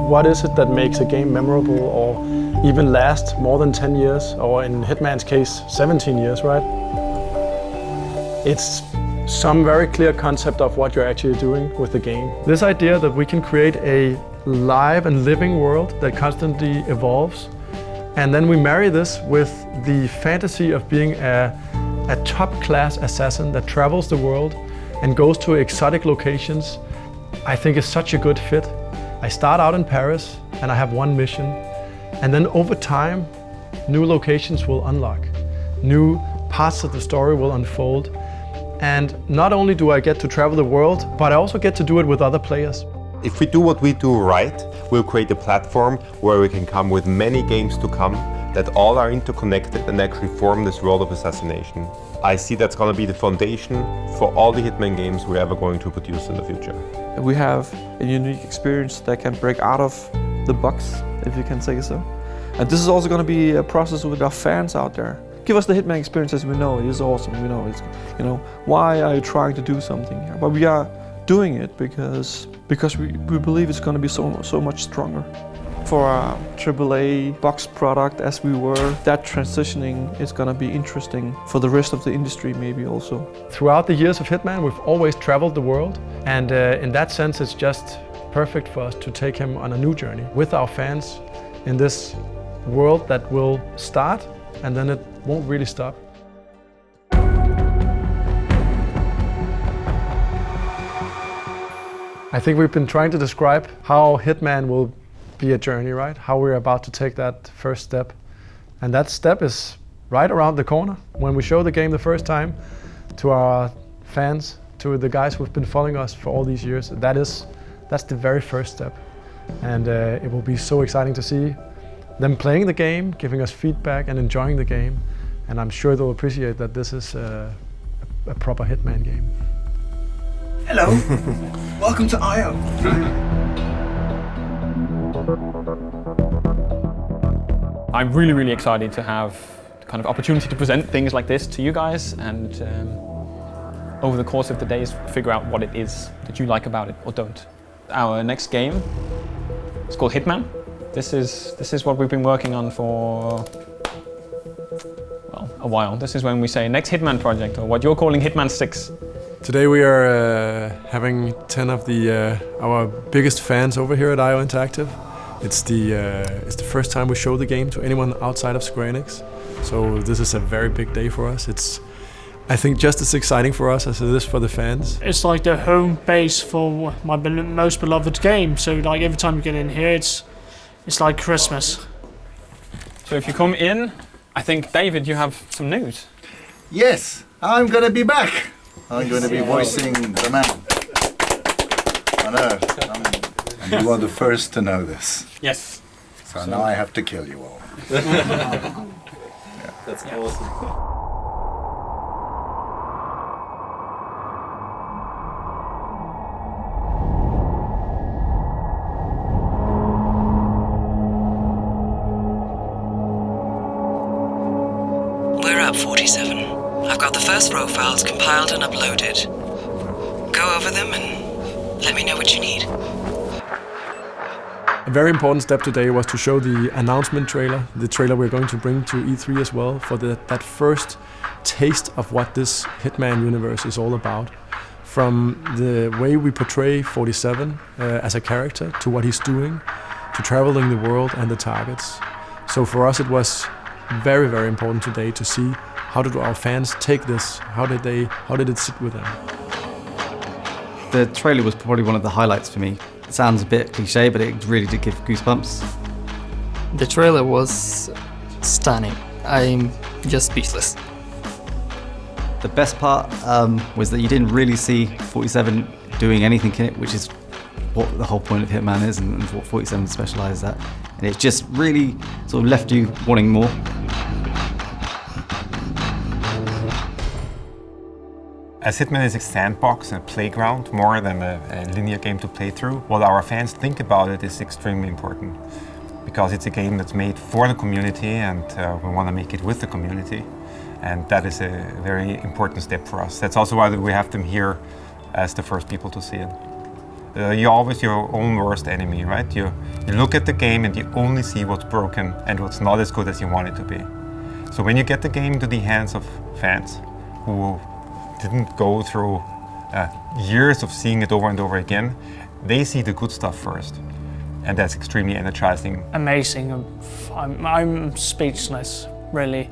What is it that makes a game memorable or even last more than 10 years, or in Hitman's case, 17 years, right? It's some very clear concept of what you're actually doing with the game. This idea that we can create a live and living world that constantly evolves, and then we marry this with the fantasy of being a top-class assassin that travels the world and goes to exotic locations, I think is such a good fit. I start out in Paris and I have one mission, and then over time, new locations will unlock. New parts of the story will unfold. And not only do I get to travel the world, but I also get to do it with other players. If we do what we do right, we'll create a platform where we can come with many games to come that all are interconnected and actually form this world of assassination. I see that's going to be the foundation for all the Hitman games we're ever going to produce in the future. We have a unique experience that can break out of the box, if you can say so. And this is also going to be a process with our fans out there. Give us the Hitman experience as we know it is awesome. We know it's, why are you trying to do something here? But we are doing it because we believe it's going to be so much stronger. For a AAA box product as we were, that transitioning is going to be interesting for the rest of the industry maybe also. Throughout the years of Hitman, we've always traveled the world, and in that sense it's just perfect for us to take him on a new journey with our fans in this world that will start and then it won't really stop. I think we've been trying to describe how Hitman will be a journey, right? How we're about to take that first step. And that step is right around the corner. When we show the game the first time to our fans, to the guys who've been following us for all these years, that's the very first step. And it will be so exciting to see them playing the game, giving us feedback and enjoying the game. And I'm sure they'll appreciate that this is a proper Hitman game. Hello, welcome to I.O. I'm really excited to have the kind of opportunity to present things like this to you guys, and over the course of the days figure out what it is that you like about it or don't. Our next game is called Hitman. This is what we've been working on for, well, a while. This is when we say next Hitman project, or what you're calling Hitman 6. Today we are having 10 of our biggest fans over here at I.O. Interactive. It's the first time we show the game to anyone outside of Square Enix. So this is a very big day for us. It's, I think, just as exciting for us as it is for the fans. It's like the home base for my most beloved game. So like every time you get in here, it's like Christmas. So if you come in, I think, David, you have some news. Yes, I'm going to be back. I'm going to be voicing the man on Earth. And you are the first to know this. Yes. So now I have to kill you all. That's awesome. We're at 47. I've got the first raw files compiled and uploaded. Go over them and let me know what you need. A very important step today was to show the announcement trailer, the trailer we're going to bring to E3 as well, for that first taste of what this Hitman universe is all about. From the way we portray 47 as a character, to what he's doing, to traveling the world and the targets. So for us it was very important today to see how did our fans take this, how did it sit with them. The trailer was probably one of the highlights for me. It sounds a bit cliche, but it really did give goosebumps. The trailer was stunning. I'm just speechless. The best part was that you didn't really see 47 doing anything in it, which is what the whole point of Hitman is and what 47 specialises at. And it just really sort of left you wanting more. As Hitman is a sandbox and a playground more than a linear game to play through, what our fans think about it is extremely important. Because it's a game that's made for the community, and we want to make it with the community. And that is a very important step for us. That's also why we have them here as the first people to see it. you're always your own worst enemy, right? You look at the game and you only see what's broken and what's not as good as you want it to be. So when you get the game into the hands of fans who didn't go through years of seeing it over and over again, they see the good stuff first. And that's extremely energizing. Amazing. I'm speechless, really.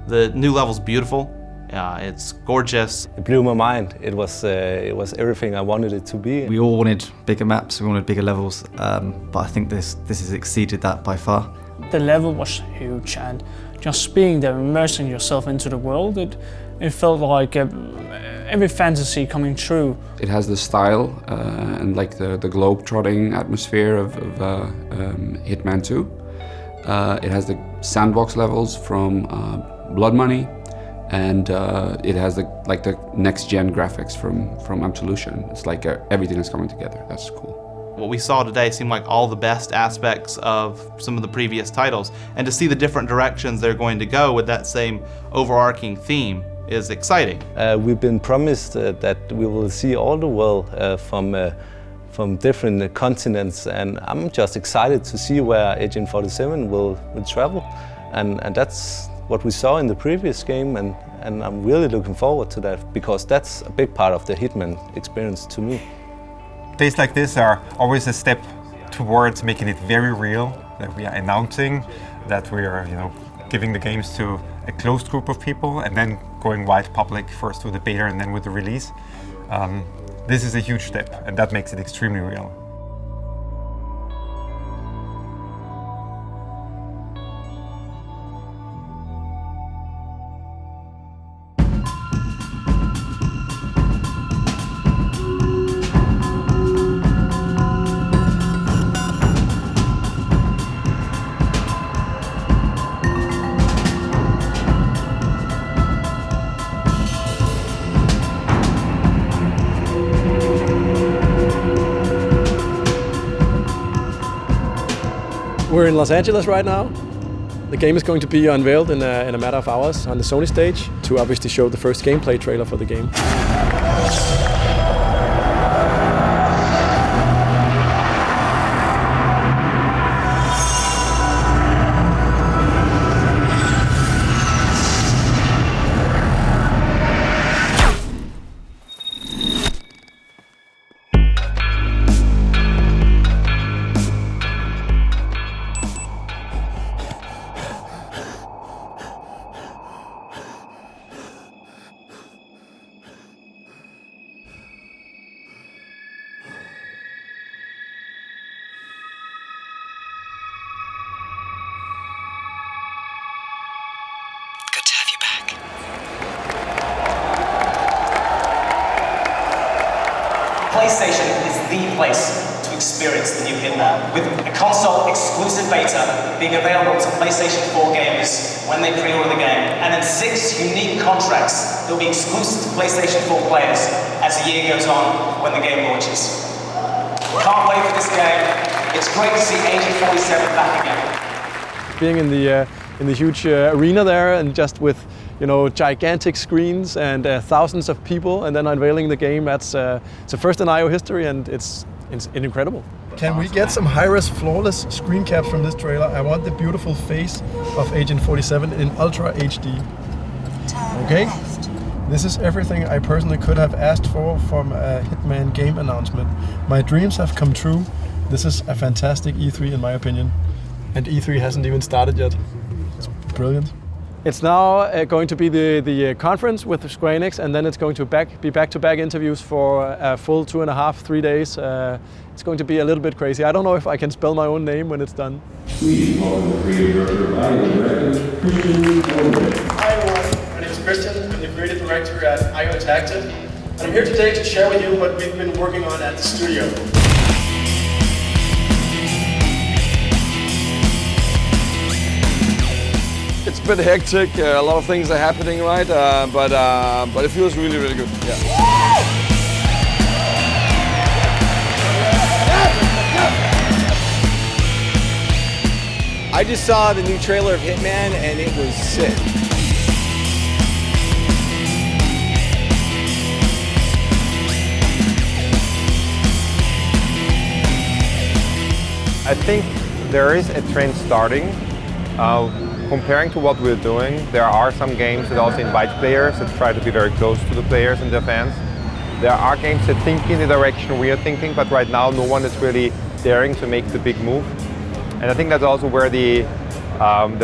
The new level's beautiful. It's gorgeous. It blew my mind. It was everything I wanted it to be. We all wanted bigger maps, we wanted bigger levels, but I think this has exceeded that by far. The level was huge, and just being there, immersing yourself into the world, it felt like every fantasy coming true. It has the style and like the globe-trotting atmosphere of Hitman 2. It has the sandbox levels from Blood Money, and it has the next-gen graphics from Absolution. It's like everything is coming together. That's cool. What we saw today seemed like all the best aspects of some of the previous titles, and to see the different directions they're going to go with that same overarching theme is exciting. We've been promised that we will see all the world from different continents, and I'm just excited to see where Agent 47 will travel, and that's what we saw in the previous game, and I'm really looking forward to that, because that's a big part of the Hitman experience to me. Days like this are always a step towards making it very real, that we are announcing that we are, giving the games to a closed group of people and then going wide public, first with the beta and then with the release. This is a huge step, and that makes it extremely real. We're in Los Angeles right now. The game is going to be unveiled in a matter of hours on the Sony stage to obviously show the first gameplay trailer for the game. PlayStation is the place to experience the new Hitman, with a console-exclusive beta being available to PlayStation 4 gamers when they pre-order the game, and then 6 unique contracts that will be exclusive to PlayStation 4 players as the year goes on when the game launches. Can't wait for this game. It's great to see Agent 47 back again. Being in the huge arena there, and just with gigantic screens and thousands of people, and then unveiling the game, it's a first in IO history, and it's incredible. Can we get some high-res flawless screen caps from this trailer? I want the beautiful face of Agent 47 in Ultra HD. Okay? This is everything I personally could have asked for from a Hitman game announcement. My dreams have come true. This is a fantastic E3 in my opinion. And E3 hasn't even started yet. It's brilliant. It's now going to be the conference with Square Enix, and then it's going to be back-to-back interviews for a full 2.5-3 days. It's going to be a little bit crazy. I don't know if I can spell my own name when it's done. Hi everyone, my name is Christian. I'm the creative director at IO Interactive, and I'm here today to share with you what we've been working on at the studio. It's a bit hectic, a lot of things are happening, right? But it feels really, really good. Yeah. I just saw the new trailer of Hitman and it was sick. think there is a trend starting. Comparing to what we're doing, there are some games that also invite players that try to be very close to the players and their fans. There are games that think in the direction we are thinking, but right now no one is really daring to make the big move. And I think that's also where the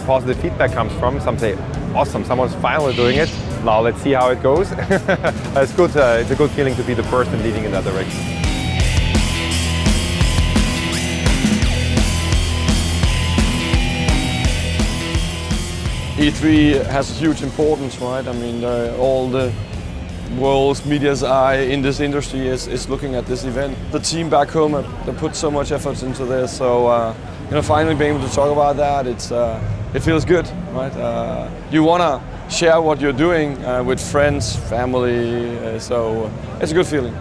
positive feedback comes from. Some say, awesome, someone's finally doing it. Now let's see how it goes. It's good. It's a good feeling to be the first and leading in that direction. E3 has a huge importance, right? I mean, all the world's media's eye in this industry is looking at this event. The team back home, they put so much effort into this, so finally being able to talk about that, it feels good, right? You wanna share what you're doing with friends, family, so it's a good feeling.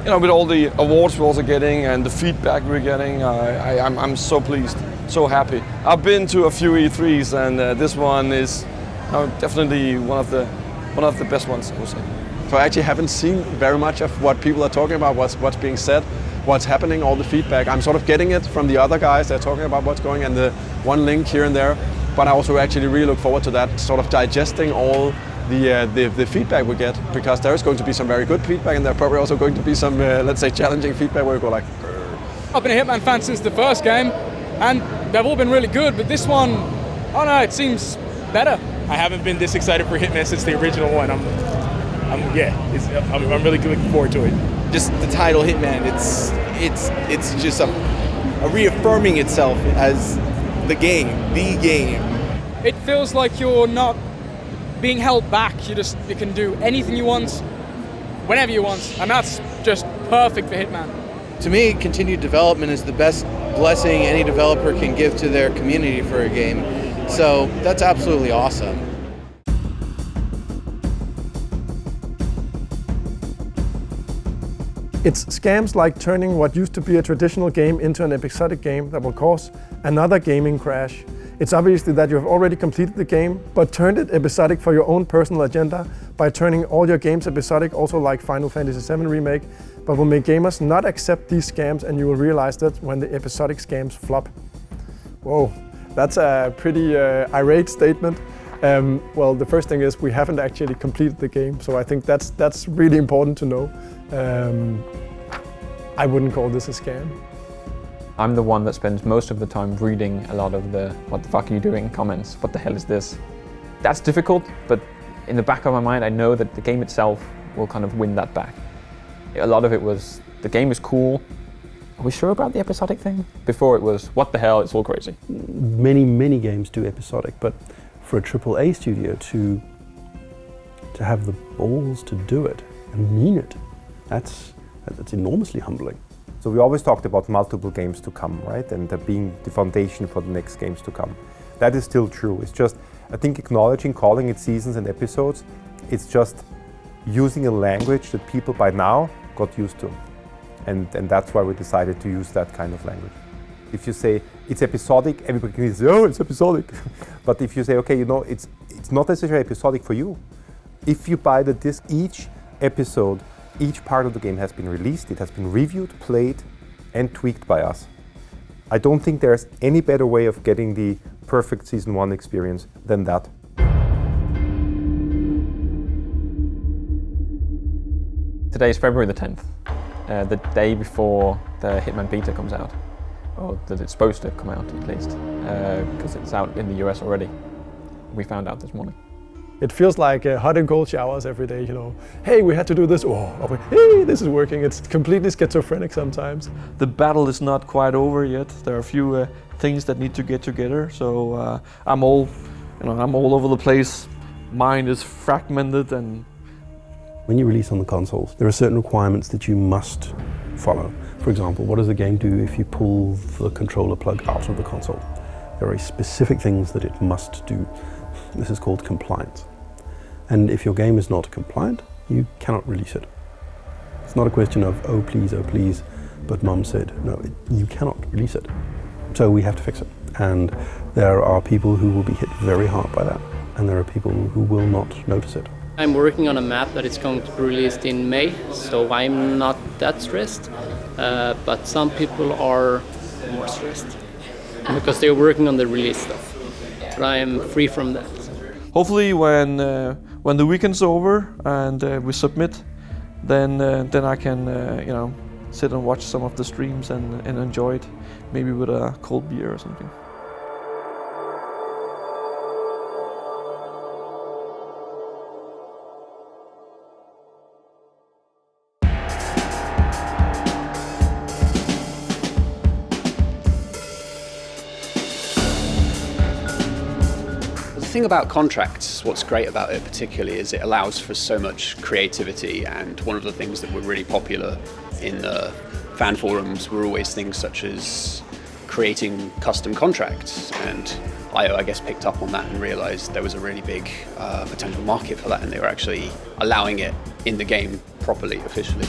With all the awards we're also getting and the feedback we're getting, I'm so pleased. So happy. I've been to a few E3s and this one is definitely one of the best ones, I would say. So I actually haven't seen very much of what people are talking about, what's being said, what's happening, all the feedback. I'm sort of getting it from the other guys. They're talking about what's going and the one link here and there. But I also actually really look forward to that, sort of digesting all the feedback we get, because there is going to be some very good feedback and there's probably also going to be some, let's say, challenging feedback where you go like, grr. I've been a Hitman fan since the first game. And they've all been really good, but this one, I don't know, it seems better. I haven't been this excited for Hitman since the original one. I'm really looking forward to it. Just the title Hitman, it's just a reaffirming itself as the game. It feels like you're not being held back. You can do anything you want, whenever you want, and that's just perfect for Hitman. To me, continued development is the best blessing any developer can give to their community for a game. So that's absolutely awesome. It's scams like turning what used to be a traditional game into an episodic game that will cause another gaming crash. It's obviously that you have already completed the game, but turned it episodic for your own personal agenda by turning all your games episodic, also like Final Fantasy VII Remake, but will make gamers not accept these scams, and you will realize that when the episodic scams flop. Whoa, that's a pretty irate statement. Well, the first thing is we haven't actually completed the game, so I think that's really important to know. I wouldn't call this a scam. I'm the one that spends most of the time reading a lot of the "what the fuck are you doing" comments. What the hell is this? That's difficult, but in the back of my mind I know that the game itself will kind of win that back. A lot of it was, the game is cool. Are we sure about the episodic thing? Before it was, what the hell, it's all crazy. Many games do episodic, but for a AAA studio to have the balls to do it and mean it, that's enormously humbling. So we always talked about multiple games to come, right? And being the foundation for the next games to come. That is still true. It's just, I think, acknowledging, calling it seasons and episodes, it's just using a language that people by now got used to. And that's why we decided to use that kind of language. If you say it's episodic, everybody can say, oh, it's episodic. But if you say, okay, it's not necessarily episodic for you. If you buy the disc, each episode, each part of the game has been released, it has been reviewed, played, and tweaked by us. I don't think there's any better way of getting the perfect Season 1 experience than that. Today is February the 10th, the day before the Hitman beta comes out. Or that it's supposed to come out, at least, because it's out in the US already. We found out this morning. It feels like hot and cold showers every day, Hey, we had to do this. Oh, hey, this is working. It's completely schizophrenic sometimes. The battle is not quite over yet. There are a few things that need to get together. So I'm all over the place. Mind is fragmented and. When you release on the consoles, there are certain requirements that you must follow. For example, what does the game do if you pull the controller plug out of the console? There are specific things that it must do. This is called compliance. And if your game is not compliant, you cannot release it. It's not a question of, oh please, but mum said. No, you cannot release it. So we have to fix it. And there are people who will be hit very hard by that, and there are people who will not notice it. I'm working on a map that is going to be released in May, so I'm not that stressed. But some people are more stressed because they're working on the release stuff. But I am free from that. Hopefully, when the weekend's over and we submit, then I can sit and watch some of the streams and enjoy it, maybe with a cold beer or something. The thing about contracts, what's great about it particularly, is it allows for so much creativity, and one of the things that were really popular in the fan forums were always things such as creating custom contracts, and IO, I guess, picked up on that and realized there was a really big potential market for that, and they were actually allowing it in the game properly, officially.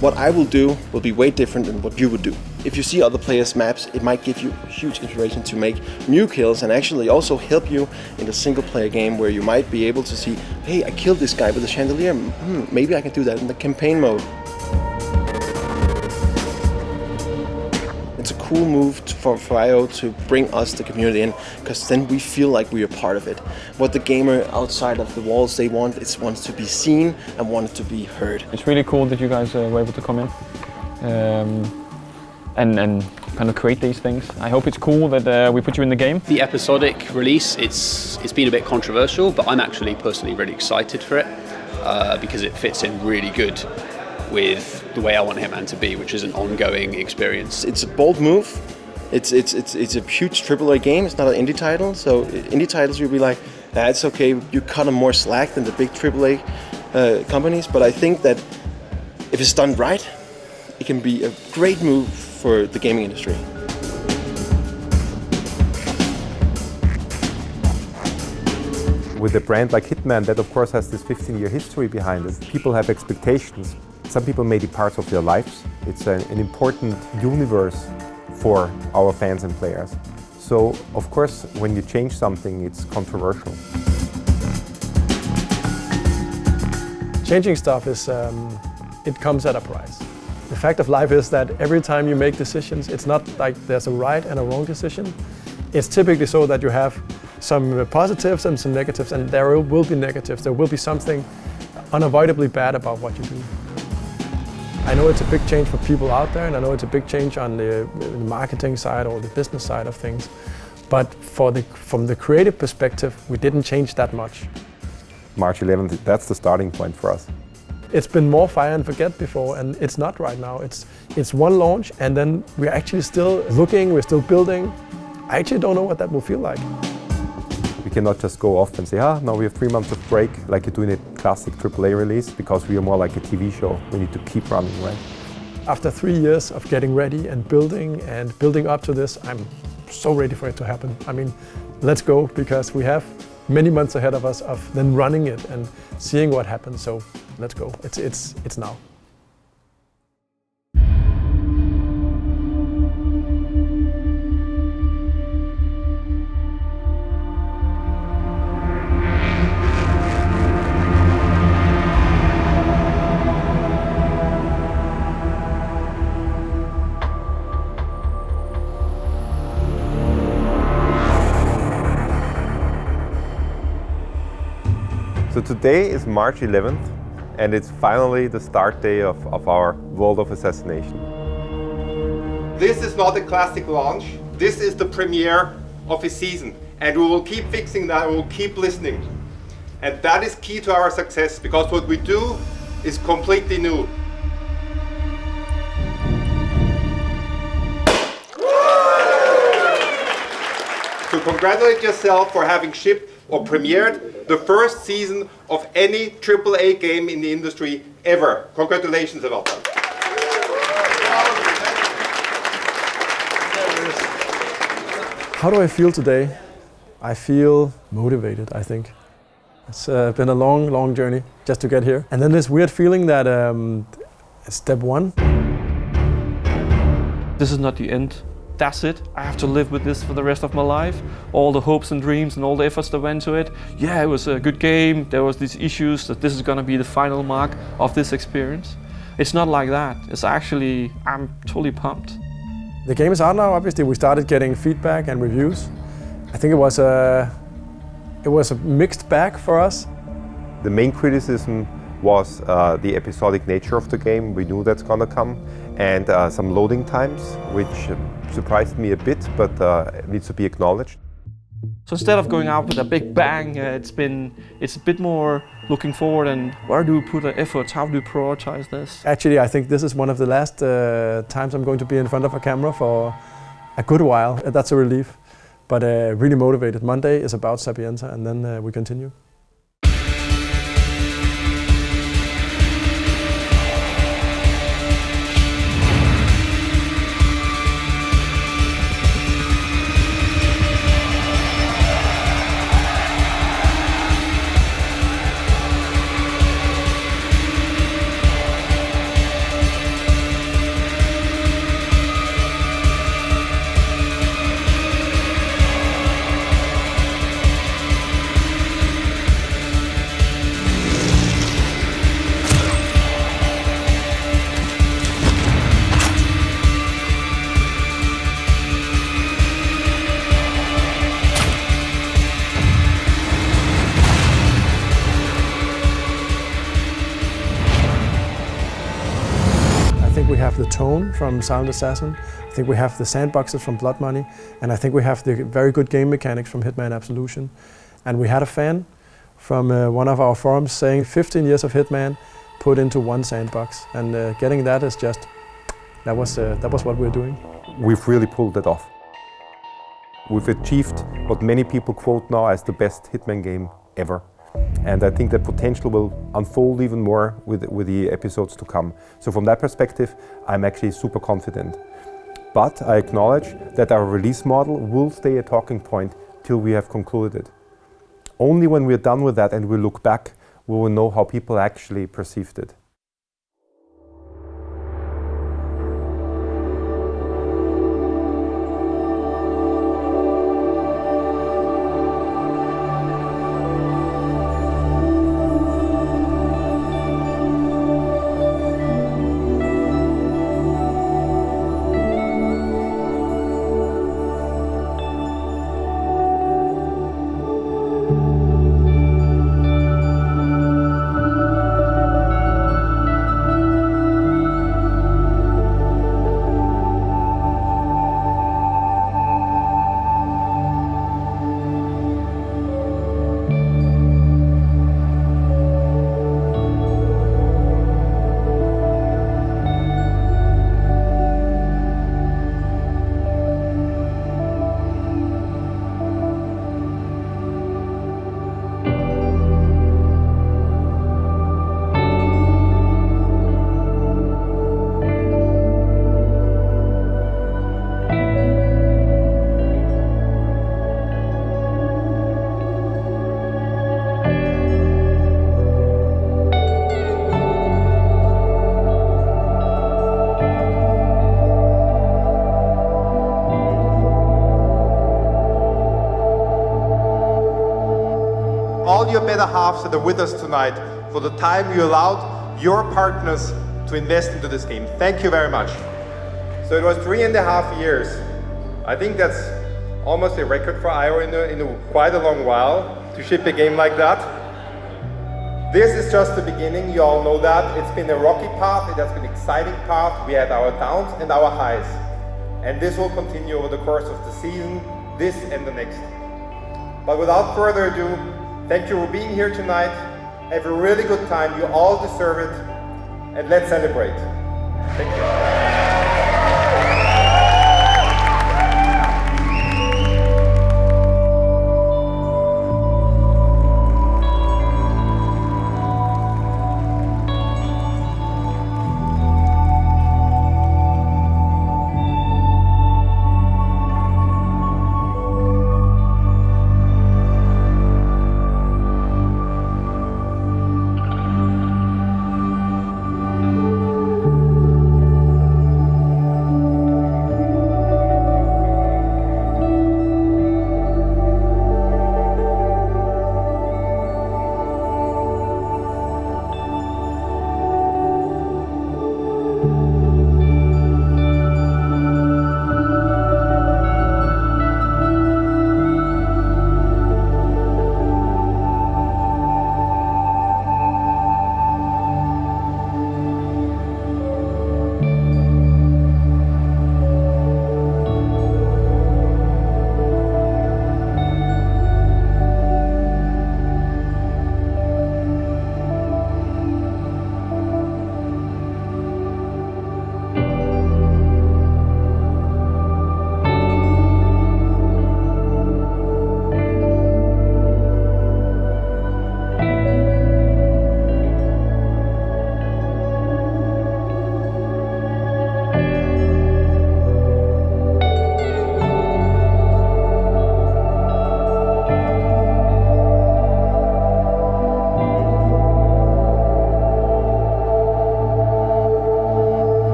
What I will do will be way different than what you would do. If you see other players' maps, it might give you huge inspiration to make new kills and actually also help you in a single player game where you might be able to see, hey, I killed this guy with a chandelier, maybe I can do that in the campaign mode. It's a cool move for IO to bring us, the community, in, because then we feel like we are part of it. What the gamer outside of the walls they want is wants to be seen and wants to be heard. It's really cool that you guys were able to come in and kind of create these things. I hope it's cool that we put you in the game. The episodic release, it's been a bit controversial, but I'm actually personally really excited for it because it fits in really good with the way I want Hitman to be, which is an ongoing experience. It's a bold move. It's a huge AAA game. It's not an indie title, so indie titles you'll be like, it's okay. You cut them more slack than the big AAA companies. But I think that if it's done right, it can be a great move for the gaming industry. With a brand like Hitman that of course has this 15-year history behind it, people have expectations. Some people made it part of their lives. It's an important universe for our fans and players. So of course when you change something it's controversial. Changing stuff is, it comes at a price. The fact of life is that every time you make decisions, it's not like there's a right and a wrong decision. It's typically so that you have some positives and some negatives, and there will be negatives. There will be something unavoidably bad about what you do. I know it's a big change for people out there, and I know it's a big change on the marketing side or the business side of things. But from the creative perspective, we didn't change that much. March 11th, that's the starting point for us. It's been more fire and forget before, and it's not right now. It's one launch, and then we're actually still looking, we're still building. I actually don't know what that will feel like. We cannot just go off and say, now we have 3 months of break, like you do in a classic AAA release, because we are more like a TV show. We need to keep running, right? After 3 years of getting ready and building up to this, I'm so ready for it to happen. I mean, let's go, because we have many months ahead of us of then running it and seeing what happens. So let's go. It's now. So today is March 11th, and it's finally the start day of our World of Assassination. This is not a classic launch, this is the premiere of a season, and we will keep fixing that, we will keep listening. And that is key to our success, because what we do is completely new. So congratulate yourself for having shipped or premiered the first season of any AAA game in the industry ever. Congratulations about that. How do I feel today? I feel motivated, I think. It's been a long, long journey just to get here. And then this weird feeling that step one. This is not the end. that's it, I have to live with this for the rest of my life. All the hopes and dreams and all the efforts that went to it. Yeah, it was a good game, there was these issues that this is gonna be the final mark of this experience. It's not like that. It's actually, I'm totally pumped. The game is out now, obviously. We started getting feedback and reviews. I think it was a mixed bag for us. The main criticism was the episodic nature of the game. We knew that's gonna come. And some loading times, which surprised me a bit, but it needs to be acknowledged. So instead of going out with a big bang, it's a bit more looking forward and where do we put our efforts, how do we prioritize this? Actually, I think this is one of the last times I'm going to be in front of a camera for a good while. That's a relief, but really motivated. Monday is about Sapienza and then we continue. I think we have the tone from Silent Assassin, I think we have the sandboxes from Blood Money, and I think we have the very good game mechanics from Hitman Absolution. And we had a fan from one of our forums saying 15 years of Hitman put into one sandbox, and getting that is just, that was what we're doing. We've really pulled it off. We've achieved what many people quote now as the best Hitman game ever. And I think the potential will unfold even more with the episodes to come. So from that perspective, I'm actually super confident. But I acknowledge that our release model will stay a talking point till we have concluded it. Only when we're done with that and we look back, we will know how people actually perceived it. All your better halves that are with us tonight, for the time you allowed your partners to invest into this game. Thank you very much. So it was 3.5 years. I think that's almost a record for IO in quite a long while to ship a game like that. This is just the beginning, you all know that. It's been a rocky path, it has been an exciting path. We had our downs and our highs. And this will continue over the course of the season, this and the next. But without further ado, thank you for being here tonight. Have a really good time, you all deserve it. And let's celebrate. Thank you.